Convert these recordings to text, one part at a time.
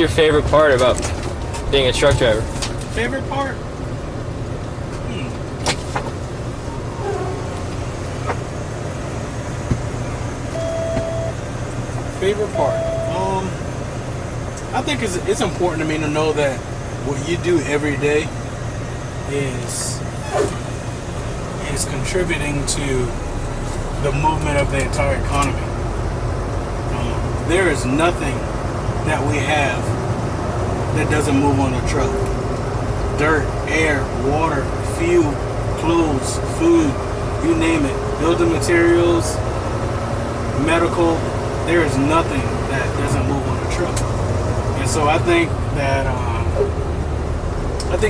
Your favorite part about being a truck driver? Favorite part? Favorite part? I think it's important to me to know that what you do every day is contributing to the movement of the entire economy. There is nothing that we have that doesn't move on a truck. Dirt, air, water, fuel, clothes, food, you name it. Building materials, medical, there is nothing that doesn't move on a truck. And so I think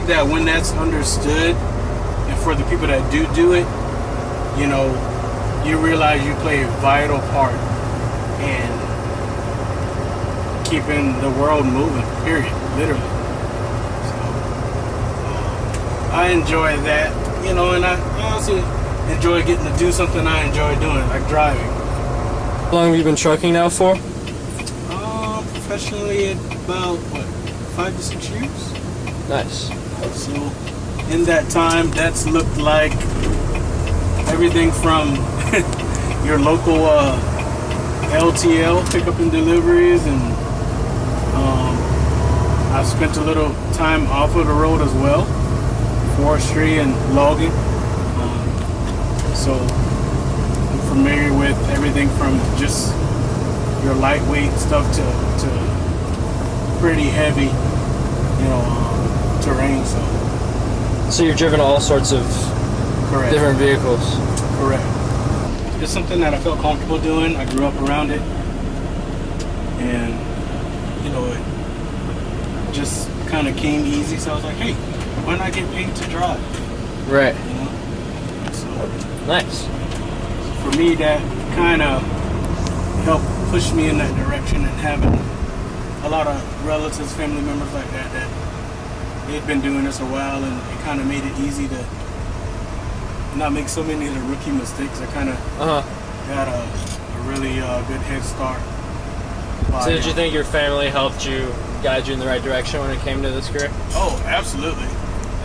that when that's understood, and for the people that do it, you know, you realize you play a vital part in keeping the world moving, period, literally. So, I enjoy that, you know, and I also enjoy getting to do something I enjoy doing, like driving. How long have you been trucking now for? Professionally, about, 5 to 6 years? Nice. So, in that time, that's looked like everything from your local LTL, pickup and deliveries, and I've spent a little time off of the road as well, forestry and logging. So I'm familiar with everything from just your lightweight stuff to pretty heavy, you know, terrain. So you've driven all sorts of Correct. different vehicles. Correct. It's something that I felt comfortable doing. I grew up around it, and you know, it just kind of came easy. So I was like, hey, why not get paid to drive? Right. You know. So Nice. for me, that kind of helped push me in that direction, and having a lot of relatives, family members like that they'd been doing this a while, and it kind of made it easy to not make so many of the rookie mistakes. I kind of got a really good head start. So did you think your family helped you, guide you in the right direction when it came to this career? Oh, absolutely.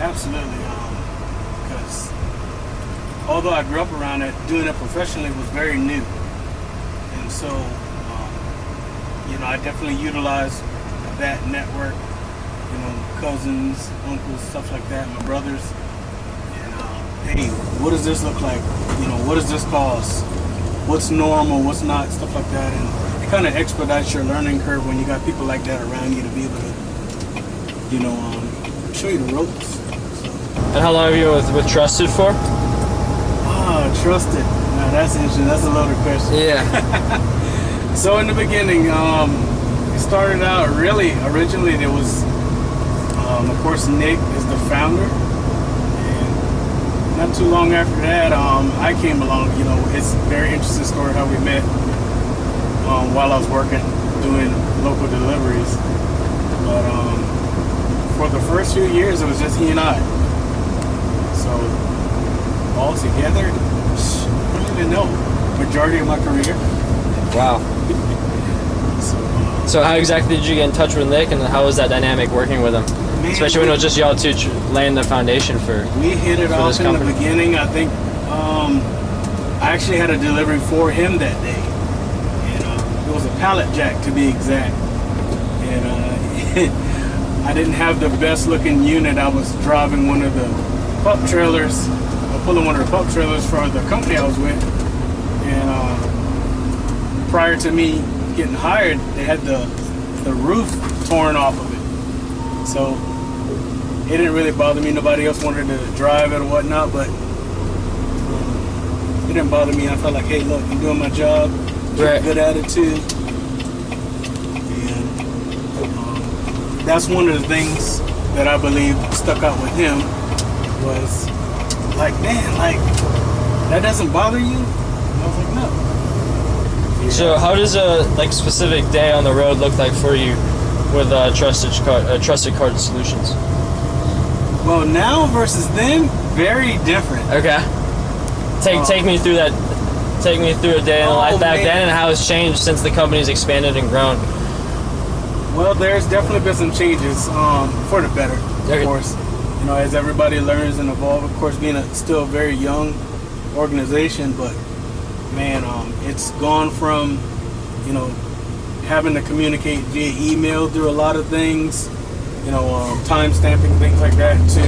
Absolutely. Because although I grew up around it, doing it professionally was very new. And so, you know, I definitely utilized that network, you know, cousins, uncles, stuff like that, my brothers. And, hey, what does this look like? You know, what does this cost? What's normal, what's not, stuff like that. And it kind of expedites your learning curve when you got people like that around you to be able to, you know, show you the ropes. So. And how long have you been with Trusted for? Trusted. Now that's interesting. That's a loaded question. Yeah. So in the beginning, it started out really, originally there was, of course, Nick is the founder. And not too long after that, I came along. You know, it's a very interesting story how we met while I was working, doing local deliveries. But for the first few years, it was just he and I. So all together, I don't even know, majority of my career. Wow. So how exactly did you get in touch with Nick, and how was that dynamic working with him? Man, especially when it was just y'all two laying the foundation for we hit it off in the beginning. I think I actually had a delivery for him that day, and it was a pallet jack to be exact. And I didn't have the best looking unit. I was driving one of the pup trailers, pulling one of the pup trailers for the company I was with, and prior to me getting hired, they had the roof torn off of it. So it didn't really bother me. Nobody else wanted to drive it or whatnot, but it didn't bother me. I felt like, hey, look, you're doing my job. Right. Good attitude. And that's one of the things that I believe stuck out with him was like, man, like, that doesn't bother you? And I was like, no. Yeah. So how does a specific day on the road look like for you with Trusted Cartage Solutions? Well, now versus then, very different. Okay. Take me through that. Take me through a day in the life back then, and how it's changed since the company's expanded and grown. Well, there's definitely been some changes for the better, Okay. of course. You know, as everybody learns and evolves, of course, being still a very young organization, but man, it's gone from, you know, having to communicate via email through a lot of things, you know, time stamping, things like that, to,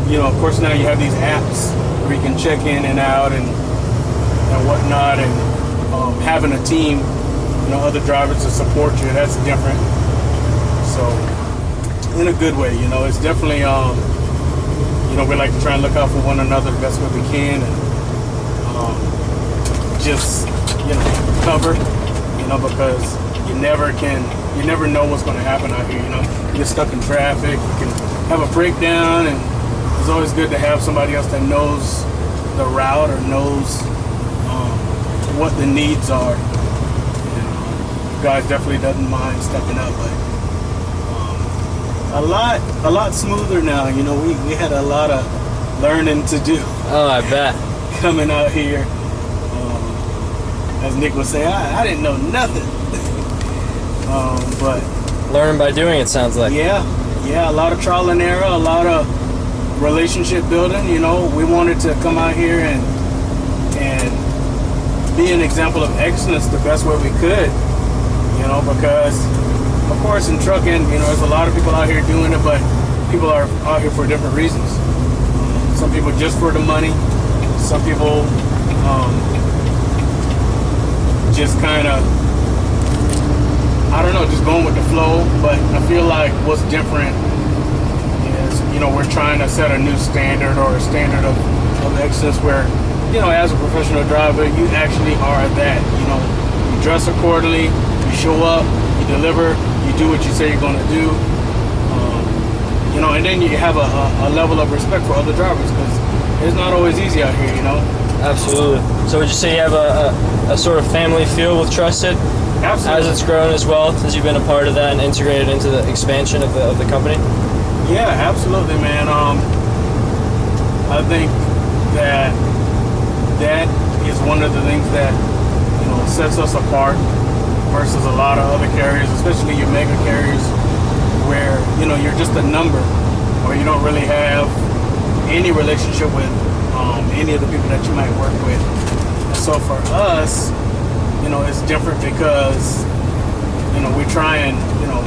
you know, of course, now you have these apps where you can check in and out and whatnot, and having a team, you know, other drivers to support you, that's different. So, in a good way, you know, it's definitely, you know, we like to try and look out for one another the best way we can, and just, you know, cover, you know, because you never know what's going to happen out here, you know. You get stuck in traffic, you can have a breakdown, and it's always good to have somebody else that knows the route or knows what the needs are. And, you guys definitely doesn't mind stepping up, but a lot smoother now. You know, we had a lot of learning to do. Oh, I bet. Coming out here, as Nick would say, I didn't know nothing. But Learning by doing, it sounds like. yeah, a lot of trial and error, a lot of relationship building. You know, we wanted to come out here and be an example of excellence the best way we could. You know, because of course in trucking, you know, there's a lot of people out here doing it, but people are out here for different reasons. Some people just for the money. Some people just kind of, I don't know, just going with the flow. But I feel like what's different is, you know, we're trying to set a new standard, or a standard of excellence where, you know, as a professional driver, you actually are that. You know, you dress accordingly, you show up, you deliver, you do what you say you're going to do. You know, and then you have a level of respect for other drivers, because it's not always easy out here, you know. Absolutely. So would you say you have a sort of family feel with Trusted? Absolutely. As it's grown as well, since you've been a part of that and integrated into the expansion of the company? Yeah, absolutely, man. I think that is one of the things that, you know, sets us apart versus a lot of other carriers, especially your mega carriers, where, you know, you're just a number, or you don't really have any relationship with any of the people that you might work with. And so for us, you know, it's different because, you know, we try and, you know,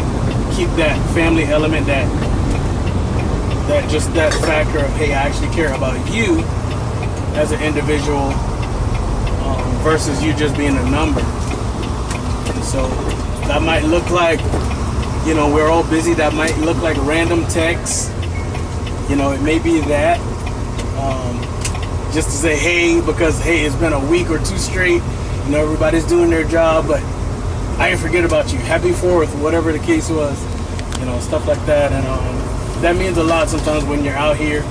keep that family element, that factor of, hey, I actually care about you as an individual, versus you just being a number. And so that might look like, you know, we're all busy. That might look like random texts. You know, it may be that, just to say, hey, because, hey, it's been a week or two straight. You know, everybody's doing their job, but I didn't forget about you. Happy 4th, whatever the case was. You know, stuff like that. And that means a lot sometimes when you're out here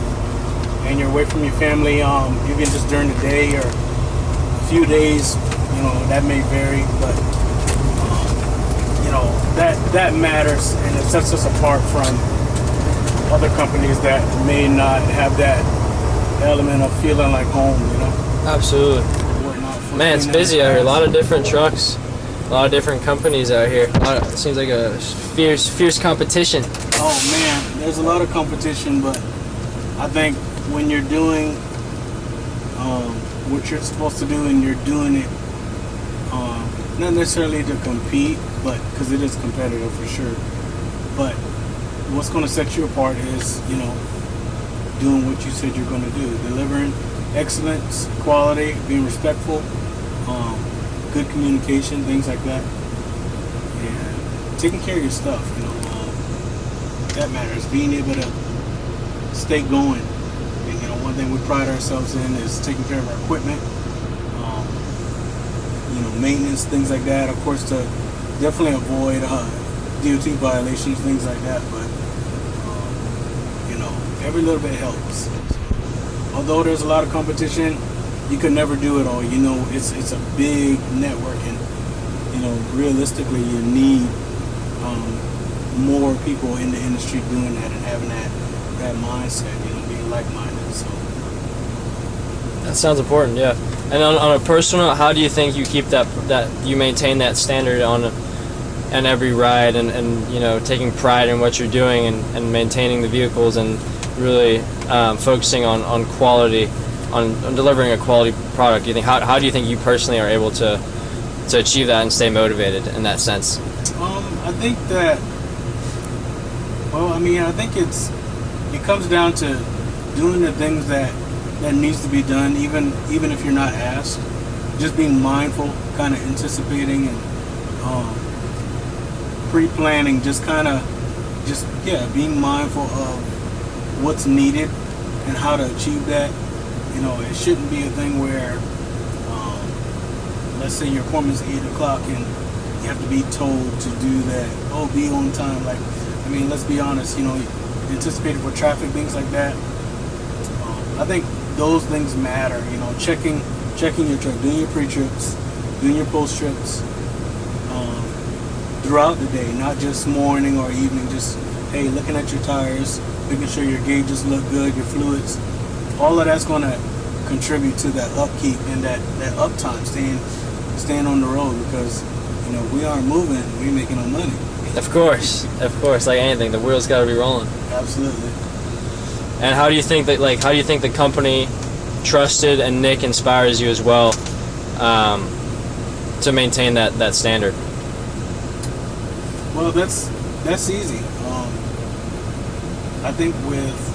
and you're away from your family, even just during the day or a few days. You know, that may vary, but you know, that matters, and it sets us apart from other companies that may not have that element of feeling like home, you know. Absolutely. Man, it's busy out here. A lot of different trucks, a lot of different companies out here. It seems like a fierce competition. Oh man, there's a lot of competition, but I think when you're doing what you're supposed to do, and you're doing it not necessarily to compete, but because it is competitive for sure. But what's going to set you apart is, you know, doing what you said you're going to do, delivering excellence, quality, being respectful, good communication, things like that, and taking care of your stuff. You know, that matters. Being able to stay going. And, you know, one thing we pride ourselves in is taking care of our equipment. You know, maintenance, things like that. Of course, to definitely avoid DOT violations, things like that. But you know, every little bit helps. Although there's a lot of competition, you could never do it all. You know, it's a big network, and you know, realistically, you need more people in the industry doing that and having that mindset. You know, being like-minded. So That sounds important, yeah. And on a personal note, how do you think you keep that you maintain that standard on and every ride, and you know, taking pride in what you're doing, and maintaining the vehicles, and really focusing on quality, on delivering a quality product. Do you think how do you think you personally are able to achieve that and stay motivated in that sense? I think that, well, I mean, I think it comes down to doing the things that needs to be done, even if you're not asked. Just being mindful, kind of anticipating, and pre-planning. Being mindful of what's needed and how to achieve that. You know, it shouldn't be a thing where, let's say your appointment's 8 o'clock and you have to be told to do that. Oh, be on time. Like, I mean, let's be honest. You know, anticipating for traffic, things like that. I think those things matter. You know, checking your truck, doing your pre-trips, doing your post-trips throughout the day, not just morning or evening. Just, hey, looking at your tires, making sure your gauges look good, your fluids. All of that's going to contribute to that upkeep and that uptime, staying on the road, because, you know, if we aren't moving, we're making no money. Of course, like anything, the wheels got to be rolling. Absolutely. And how do you think the company Trusted and Nick inspires you as well to maintain that standard? Well, that's easy. I think with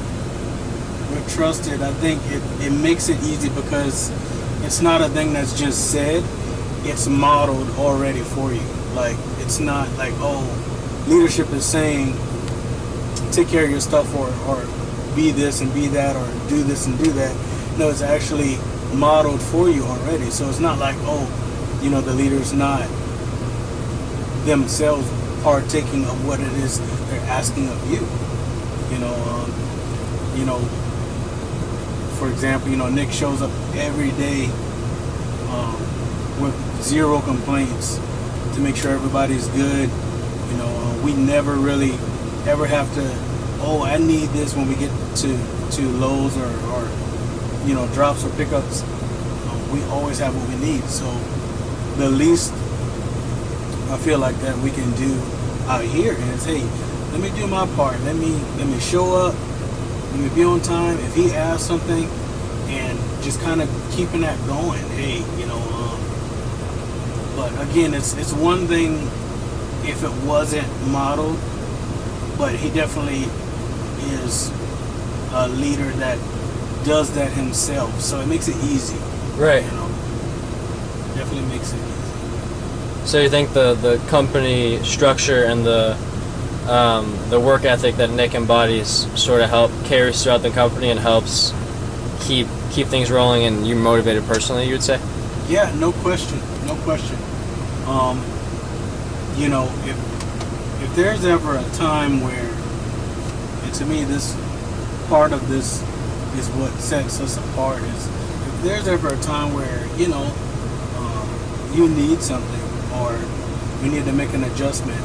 Trusted, I think it makes it easy because it's not a thing that's just said. It's modeled already for you. Like, it's not like, oh, leadership is saying take care of your stuff, or be this and be that, or do this and do that. No, it's actually modeled for you already. So it's not like, oh, you know, the leader's not themselves partaking of what it is they're asking of you. You know, for example, you know, Nick shows up every day with 0 complaints to make sure everybody's good. You know, we never really ever have to, oh, I need this when we get to lows or you know, drops or pickups. We always have what we need. So the least I feel like that we can do out here is, hey, let me do my part. Let me show up. Let me be on time. If he asks something, and just kind of keeping that going. Hey, you know. But again, it's one thing if it wasn't modeled, but he definitely is a leader that does that himself. So it makes it easy. Right. You know, definitely makes it easy. So you think the company structure and the work ethic that Nick embodies sort of carries throughout the company and helps keep things rolling, and you're motivated personally, you would say? Yeah, no question. You know, if there's ever a time where, and to me this part of this is what sets us apart, is if there's ever a time where, you know, you need something or we need to make an adjustment,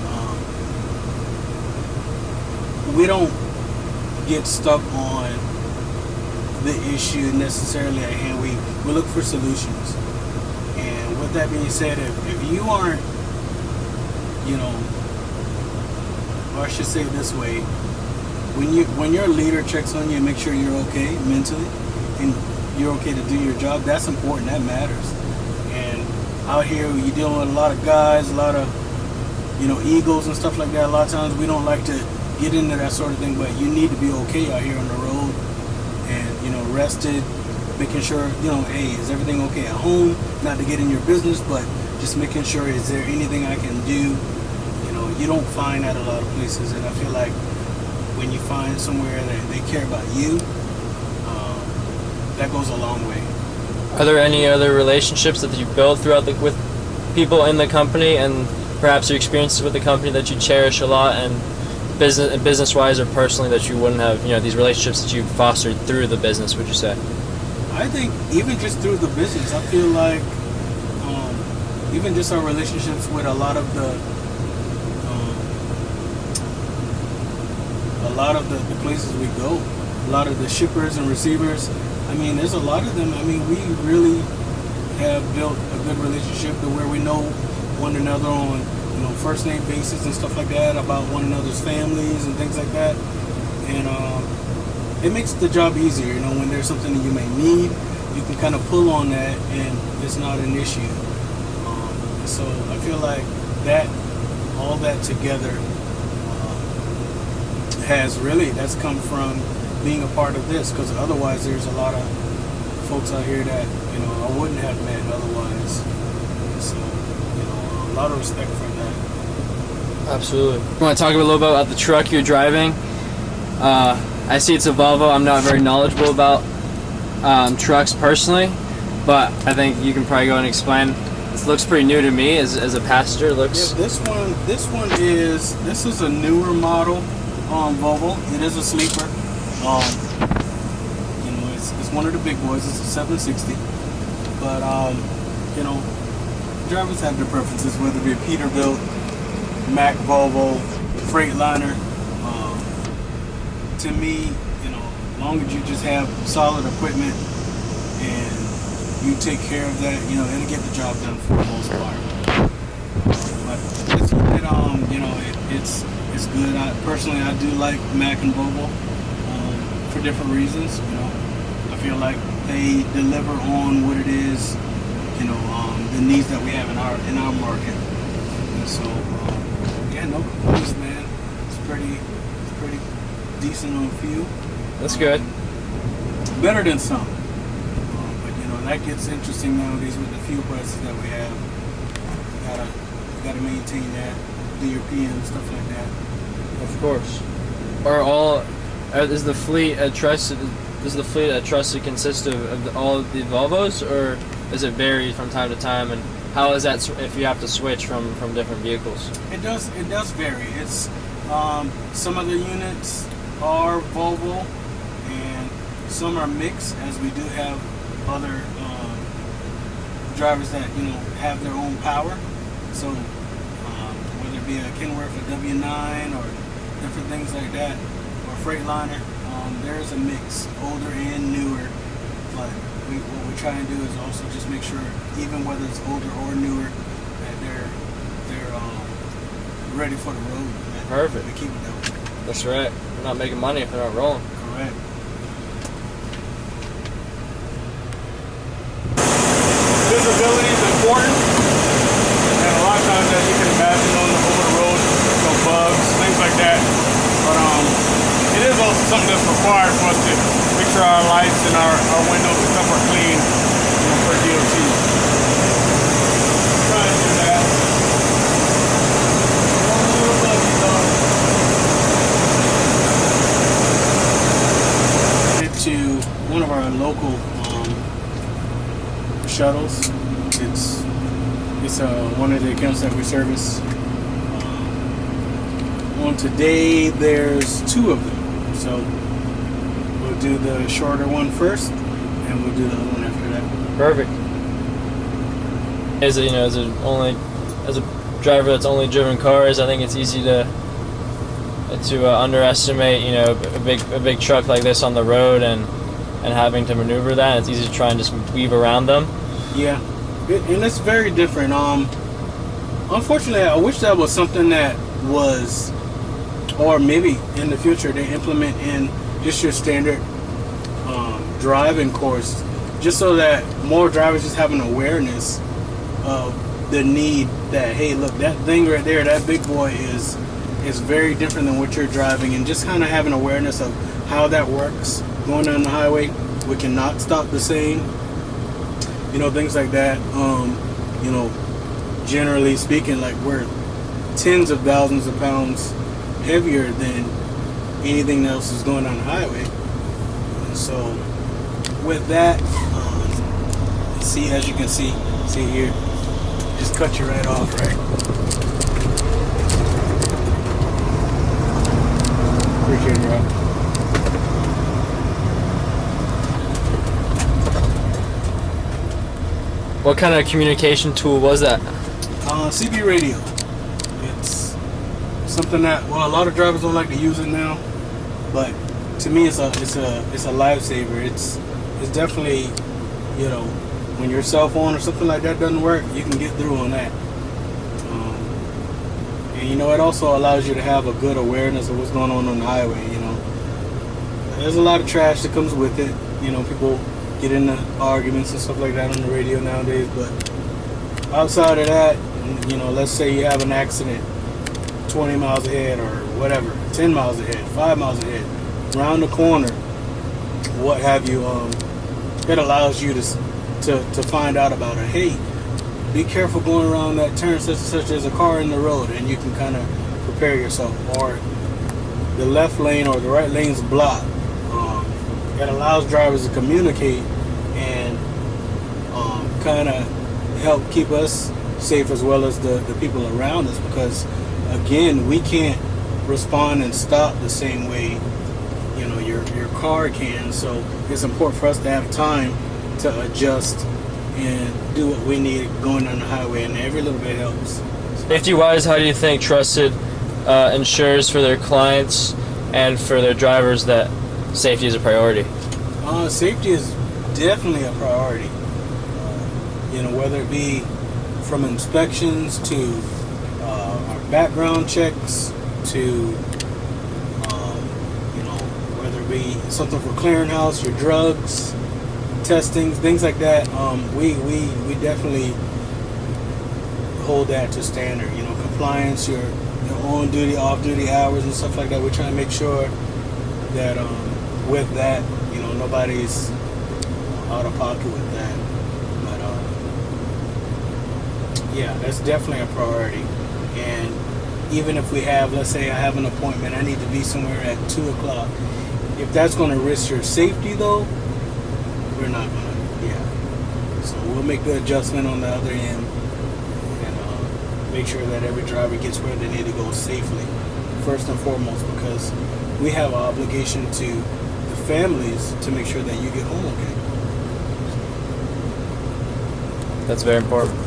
we don't get stuck on the issue necessarily at hand. We look for solutions. And with that being said, if you aren't, you know, or I should say it this way, when your leader checks on you and makes sure you're okay mentally and you're okay to do your job, that's important. That matters. And out here, you're dealing with a lot of guys, a lot of, you know, egos and stuff like that. A lot of times we don't like to get into that sort of thing, but you need to be okay out here on the road and, you know, rested, making sure, you know, hey, is everything okay at home? Not to get in your business, but just making sure, is there anything I can do? You know, you don't find that a lot of places, and I feel like when you find somewhere that they care about you, that goes a long way. Are there any other relationships that you've built throughout with people in the company, and perhaps your experiences with the company that you cherish a lot, and business-wise or personally, that you wouldn't have, you know, these relationships that you've fostered through the business, would you say? I think even just through the business, I feel like even just our relationships with a lot of the places we go, a lot of the shippers and receivers. I mean, there's a lot of them. I mean, we really have built a good relationship to where we know one another on first name basis and stuff like that about one another's families and things like that. And it makes the job easier. When there's something that you may need, you can kind of pull on that and it's not an issue. So I feel like all that together that's come from being a part of this, because otherwise there's a lot of folks out here that I wouldn't have met otherwise. So a lot of respect for that. Absolutely. I want to talk a little bit about the truck you're driving. I see it's a Volvo. I'm not very knowledgeable about trucks personally, but I think you can probably go and explain. This looks pretty new to me as a passenger. It looks. Yeah, this is a newer model Volvo. It is a sleeper. It's one of the big boys. It's a 760. But drivers have their preferences, whether it be a Peterbilt, Mack, Volvo, Freightliner. To me, as long as you just have solid equipment and you take care of that, it'll get the job done for the most part. But it's good. Personally, I do like Mack and Volvo for different reasons. I feel like they deliver on what it is, the needs that we have in our market. And so, no complaints, man. It's pretty decent on fuel. That's good. Better than some. But that gets interesting nowadays with the fuel prices that we have. You gotta maintain that, do your PM, stuff like that. Of course. Is the fleet a trusted? Does the fleet at Trusted consist of all of the Volvos, or does it vary from time to time? And how is that if you have to switch from different vehicles? It does vary. It's some of the units are Volvo, and some are mixed, as we do have other drivers that have their own power. So whether it be a Kenworth, a W9, or different things like that, or Freightliner, there's a mix, older and newer. But what we try and do is also just make sure, even whether it's older or newer, that they're ready for the road. Perfect. We keep it that way. That's right. We're not making money if they're not rolling. Correct. Visibility is important, and a lot of times, as you can imagine, over the road, bugs, things like that. But it is also something that's required for us to make sure our lights and our windows and stuff are clean for DOT. Try to do that. To one of our local shuttles. It's one of the accounts that we service. On today, there's 2 of them. So we'll do the shorter one first, and we'll do the other one after that. Perfect. As a driver that's only driven cars, I think it's easy to underestimate a big truck like this on the road and having to maneuver that. It's easy to try and just weave around them. Yeah, and it's very different. Unfortunately, I wish that was something that was, or maybe in the future they implement in just your standard driving course, just so that more drivers just have an awareness of the need that, hey, look, that thing right there, that big boy is very different than what you're driving, and just kind of have an awareness of how that works going down the highway. We cannot stop the same, things like that. Generally speaking, like, we're tens of thousands of pounds heavier than anything else is going down the highway. So with that, as you can see here, just cut you right off, right? Appreciate it, Rob. What kind of communication tool was that? CB radio. It's something that, a lot of drivers don't like to use it now, but to me, it's a lifesaver. It's definitely, when your cell phone or something like that doesn't work, you can get through on that. And you know, it also allows you to have a good awareness of what's going on the highway. You know, there's a lot of trash that comes with it. You know, people get into arguments and stuff like that on the radio nowadays. But outside of that, you know, let's say you have an accident 20 miles ahead or whatever, 10 miles ahead, 5 miles ahead, around the corner, what have you. It allows you to find out about it. Hey, be careful going around that turn, such as a car in the road, and you can kind of prepare yourself. Or the left lane or the right lane's blocked. It allows drivers to communicate and kind of help keep us safe as well as the people around us, because again, we can't respond and stop the same way, you know, your car can. So it's important for us to have time to adjust and do what we need going on the highway, and every little bit helps. Safety-wise, how do you think Trusted ensures for their clients and for their drivers that safety is a priority? Safety is definitely a priority. You know, whether it be from inspections to our background checks to, you know, whether it be something for clearinghouse, your drugs, testings, things like that. We definitely hold that to standard. You know, compliance, your on duty, off duty hours and stuff like that. We're trying to make sure that with that, you know, nobody's out of pocket with that. But yeah, that's definitely a priority. And even if we have, let's say I have an appointment, I need to be somewhere at 2 o'clock. If that's going to risk your safety, though, we're not going to. Yeah. So we'll make the adjustment on the other end and make sure that every driver gets where they need to go safely, first and foremost, because we have an obligation to the families to make sure that you get home okay. That's very important.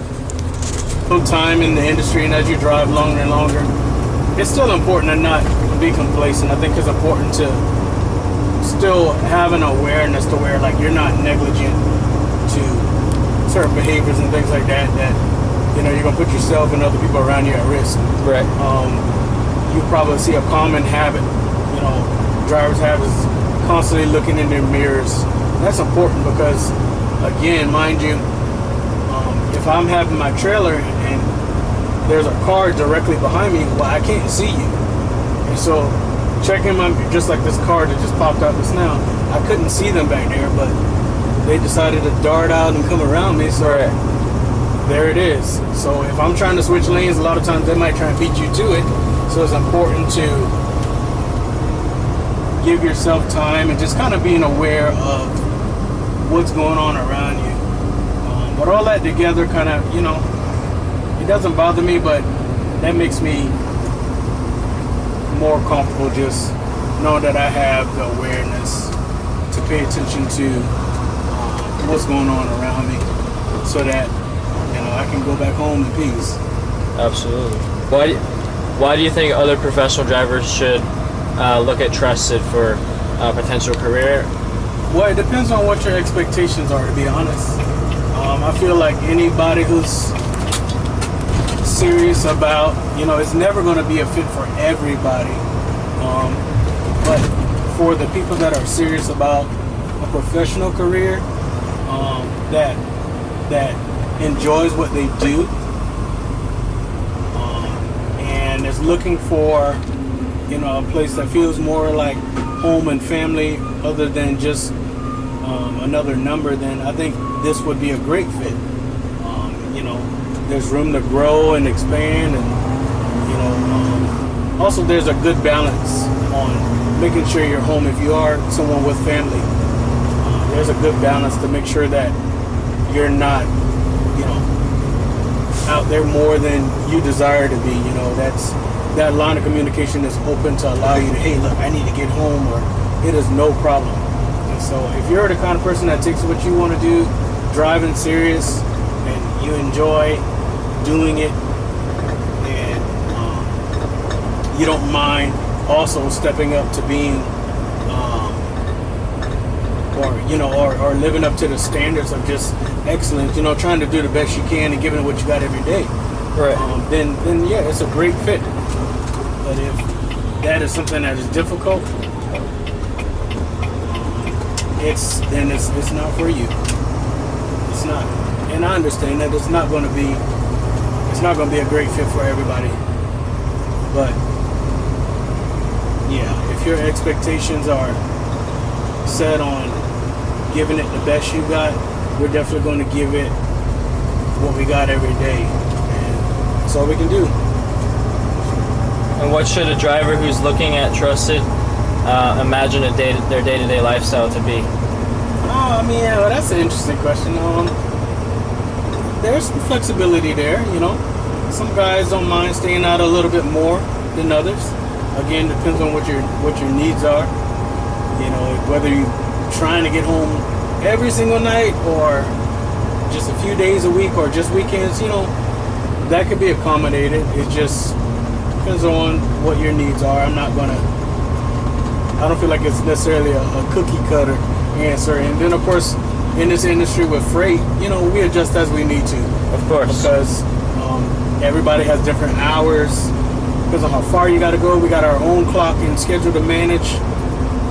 Some time in the industry, and as you drive longer and longer, it's still important to not be complacent. I think it's important to still have an awareness to where, like, you're not negligent to certain behaviors and things like that, that, you know, you're going to put yourself and other people around you at risk. Right. You probably see a common habit, you know, drivers have is constantly looking in their mirrors. That's important because, again, mind you, if I'm having my trailer and there's a car directly behind me, well, I can't see you. And so checking my, just like this car that just popped out just now, I couldn't see them back there, but they decided to dart out and come around me, so right. There it is. So if I'm trying to switch lanes, a lot of times they might try and beat you to it. So it's important to give yourself time and just kind of being aware of what's going on around you. But all that together kind of, you know, it doesn't bother me, but that makes me more comfortable just knowing that I have the awareness to pay attention to what's going on around me, so that, you know, I can go back home in peace. Absolutely. Why do you think other professional drivers should look at Trusted for a potential career? Well, it depends on what your expectations are, to be honest. I feel like anybody who's serious about, you know, it's never going to be a fit for everybody. But for the people that are serious about a professional career, that enjoys what they do, and is looking for, you know, a place that feels more like home and family other than just another number, then I think this would be a great fit. You know, there's room to grow and expand, and, you know, also there's a good balance on making sure you're home if you are someone with family. There's a good balance to make sure that you're not, you know, out there more than you desire to be. You know, that line of communication is open to allow you to, hey, look, I need to get home, or it is no problem. And so if you're the kind of person that takes what you want to do, driving serious, and you enjoy doing it, and you don't mind also stepping up to being or living up to the standards of just excellence, trying to do the best you can and giving it what you got every day. Right. Then yeah, it's a great fit. But if that is something that is difficult, it's not for you. It's not. And I understand that it's not going to be a great fit for everybody. But yeah, if your expectations are set on giving it the best you got, we're definitely going to give it what we got every day, and that's all we can do. And what should a driver who's looking at Trusted imagine their day-to-day lifestyle to be? Oh, I mean, yeah, that's an interesting question. There's some flexibility there, you know. Some guys don't mind staying out a little bit more than others. Again, depends on what your needs are. You know, whether you're trying to get home every single night or just a few days a week or just weekends, you know, that could be accommodated. It just depends on what your needs are. I don't feel like it's necessarily a cookie cutter answer. And then, of course, in this industry with freight, you know, we adjust as we need to. Of course. Because everybody has different hours. Because of how far you got to go, we got our own clock and schedule to manage,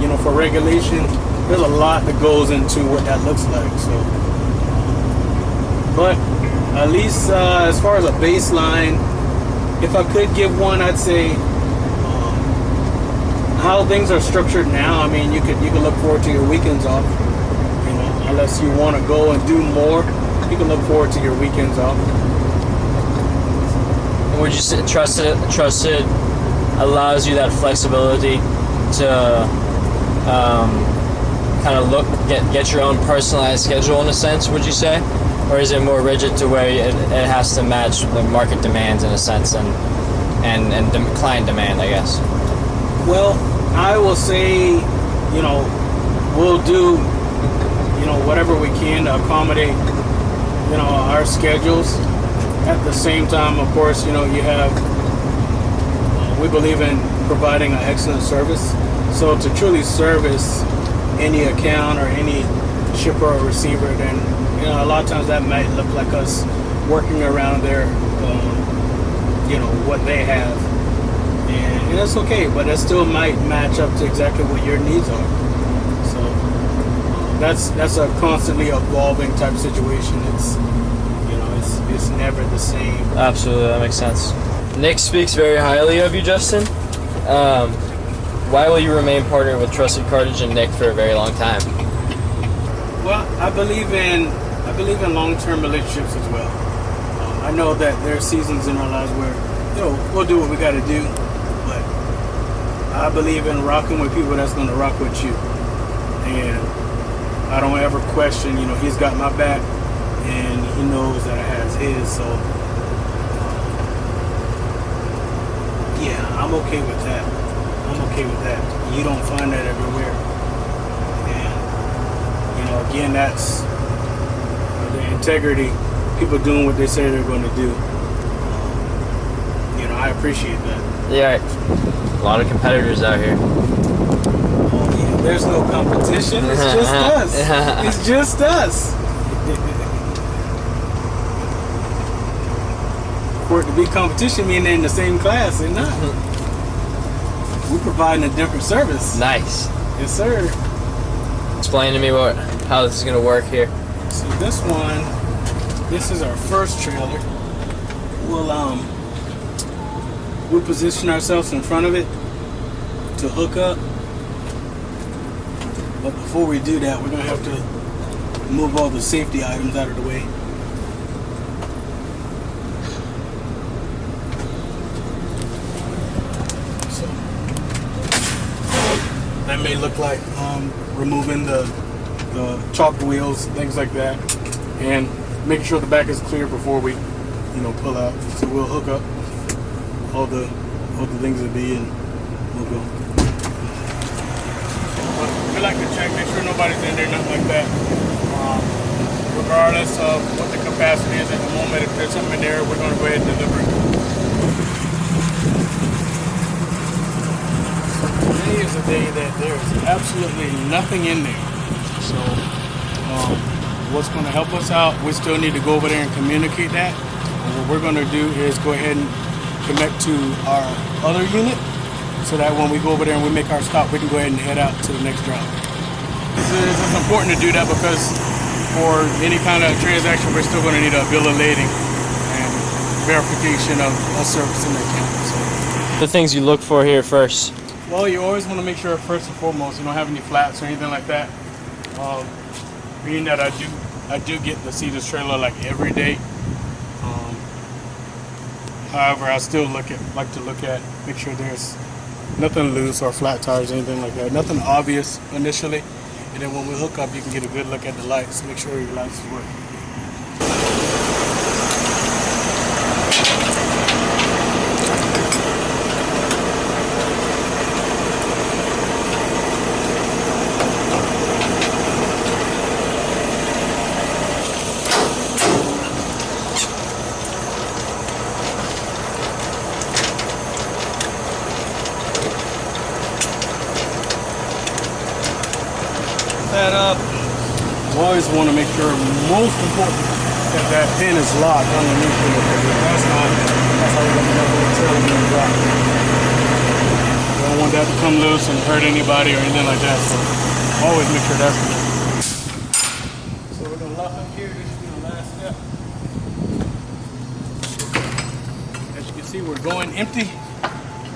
you know, for regulation. There's a lot that goes into what that looks like. So, but at least as far as a baseline, if I could give one, I'd say how things are structured now. I mean, you could look forward to your weekends off. You know, unless you want to go and do more, you can look forward to your weekends off. Would you say Trusted allows you that flexibility to kind of get your own personalized schedule in a sense, would you say? Or is it more rigid to where it has to match the market demands in a sense and client demand, I guess? Well, I will say, you know, we'll do, you know, whatever we can to accommodate, you know, our schedules. At the same time, of course, you know, you have, we believe in providing an excellent service. So to truly service any account or any shipper or receiver, then, you know, a lot of times that might look like us working around their, you know, what they have. And that's okay, but it still might match up to exactly what your needs are. So that's a constantly evolving type situation. It's never the same. Absolutely, that makes sense. Nick speaks very highly of you, Justin. Why will you remain partnered with Trusted Cartage and Nick for a very long time? Well, I believe in long-term relationships as well. I know that there are seasons in our lives where, you know, we'll do what we got to do, but I believe in rocking with people that's going to rock with you. And I don't ever question, you know, he's got my back and he knows that I has his. So, yeah, I'm okay with that. You don't find that everywhere. And, you know, again, that's the integrity, people doing what they say they're going to do. You know, I appreciate that. Yeah, a lot of competitors out here. Oh, yeah, there's no competition. It's just us. It's just us. For it to be competition, meaning they're in the same class, they're not. We're providing a different service. Nice. Yes, sir. Explain to me how this is going to work here. So this is our first trailer. We'll position ourselves in front of it to hook up. But before we do that, we're going to have to move all the safety items out of the way. So that may look like removing the chalk wheels, things like that, and making sure the back is clear before we, you know, pull out. So we'll hook up all the things that be, and we'll go. But we like to check, make sure nobody's in there, nothing like that. Regardless of what the capacity is at the moment, if there's something in there, we're going to go ahead and deliver it. Today is a day that there's absolutely nothing in there. So what's going to help us out, we still need to go over there and communicate that. And what we're going to do is go ahead and connect to our other unit, so that when we go over there and we make our stop, we can go ahead and head out to the next job. It's important to do that because for any kind of transaction, we're still going to need a bill of lading and verification of us servicing the account. So, The things you look for here first. well, you always want to make sure first and foremost you don't have any flats or anything like that. Being that I do get to see this trailer like every day. However, I still like to look at, make sure there's nothing loose or flat tires, anything like that. Nothing obvious initially, and then when we hook up, you can get a good look at the lights. Make sure your lights work. That up. You always want to make sure, most important, that that pin is locked underneath it. If that's not, that's how we're going to know it's locked. You don't want that to come loose and hurt anybody or anything like that. So always make sure that's good. So we're going to lock up here. This should be the last step. As you can see, we're going empty.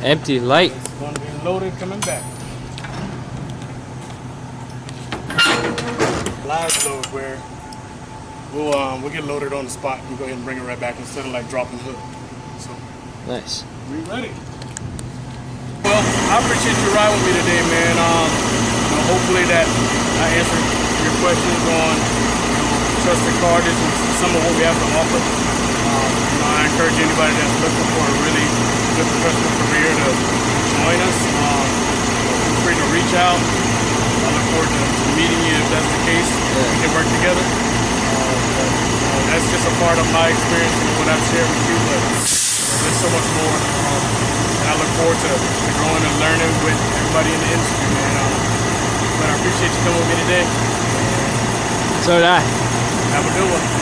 Empty, light. It's going to be loaded coming back. Live load where we'll get loaded on the spot and go ahead and bring it right back instead of like dropping hook. So Nice. we ready. Well, I appreciate you riding with me today, man. Hopefully that I answered your questions on Trusted Cartage and some of what we have to offer. I encourage anybody that's looking for a really good professional career to join us. Feel free to reach out. I look forward to meeting you if that's the case. Yeah. We can work together. That's just a part of my experience and what I've shared with you, but there's so much more. And I look forward to growing and learning with everybody in the industry, man. But I appreciate you coming with me today. So did I. Have a good one.